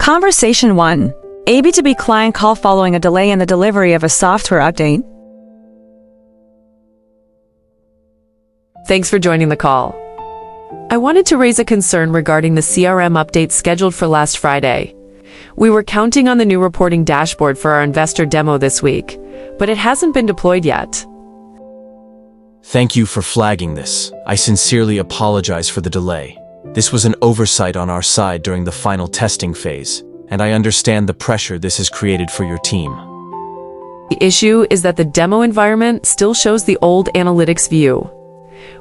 Conversation 1. A B2B client call following a delay in the delivery of a software update. Thanks for joining the call. I wanted to raise a concern regarding the CRM update scheduled for last Friday. We were counting on the new reporting dashboard for our investor demo this week, but it hasn't been deployed yet. Thank you for flagging this. I sincerely apologize for the delay. This was an oversight on our side during the final testing phase, and I understand the pressure this has created for your team. The issue is that the demo environment still shows the old analytics view,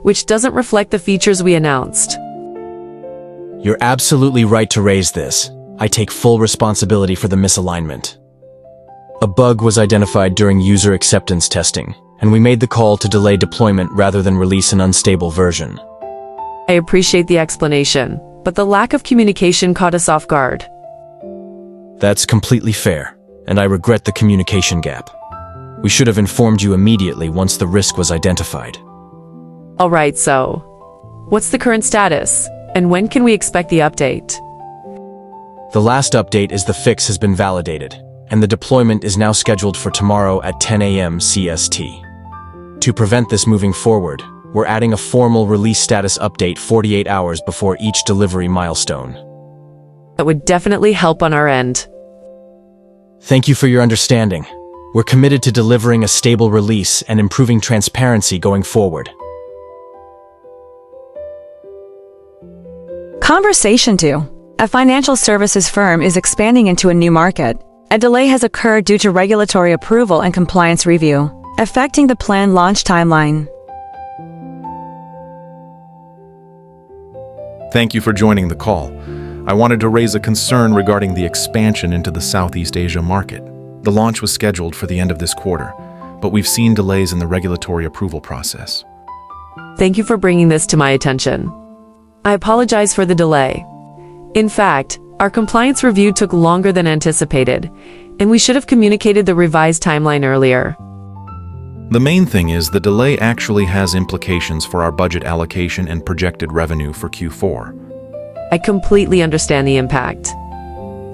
which doesn't reflect the features we announced. You're absolutely right to raise this. I take full responsibility for the misalignment. A bug was identified during user acceptance testing, and we made the call to delay deployment rather than release an unstable version. I appreciate the explanation, but the lack of communication caught us off guard. That's completely fair, and I regret the communication gap. We should have informed you immediately once the risk was identified. All right, so what's the current status, and when can we expect the update? The last update is the fix has been validated, and the deployment is now scheduled for tomorrow at 10 a.m. CST. To prevent this moving forward, we're adding a formal release status update 48 hours before each delivery milestone. That would definitely help on our end. Thank you for your understanding. We're committed to delivering a stable release and improving transparency going forward. Conversation 2. A financial services firm is expanding into a new market. A delay has occurred due to regulatory approval and compliance review, affecting the planned launch timeline. Thank you for joining the call. I wanted to raise a concern regarding the expansion into the Southeast Asia market. The launch was scheduled for the end of this quarter, but we've seen delays in the regulatory approval process. Thank you for bringing this to my attention. I apologize for the delay. In fact, our compliance review took longer than anticipated, and we should have communicated the revised timeline earlier. The main thing is the delay actually has implications for our budget allocation and projected revenue for Q4. I completely understand the impact.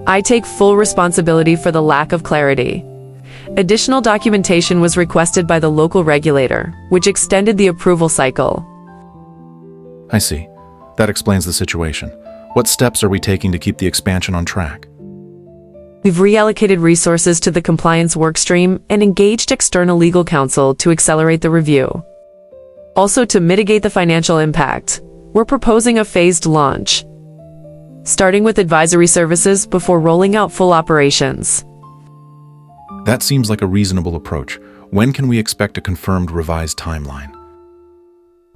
I take full responsibility for the lack of clarity. Additional documentation was requested by the local regulator, which extended the approval cycle. I see. That explains the situation. What steps are we taking to keep the expansion on track? We've reallocated resources to the compliance workstream and engaged external legal counsel to accelerate the review. Also, to mitigate the financial impact, we're proposing a phased launch, starting with advisory services before rolling out full operations. That seems like a reasonable approach. When can we expect a confirmed revised timeline?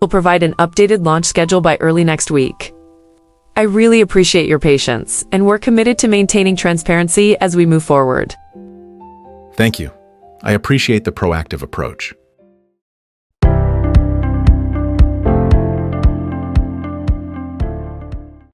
We'll provide an updated launch schedule by early next week. I really appreciate your patience, and we're committed to maintaining transparency as we move forward. Thank you. I appreciate the proactive approach.